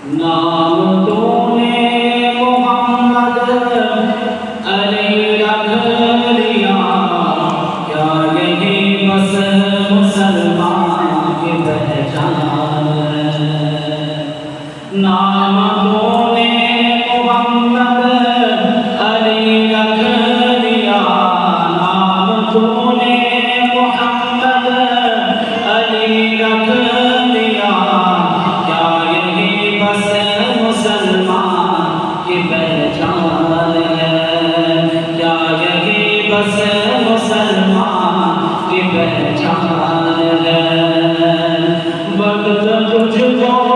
نام تو نے محمد علی رکھ لیا، کیا یہی بس مسلمان کی پہچان ہے؟ نام تو نے محمد علی رکھ لیا، نام تو نے محمد علی رکھ لیا، کیا یہی بس مسلمان کی پہچان ہے؟ کیا یہی بس مسلمان کی پہچان ہے؟ وقت تجھ کو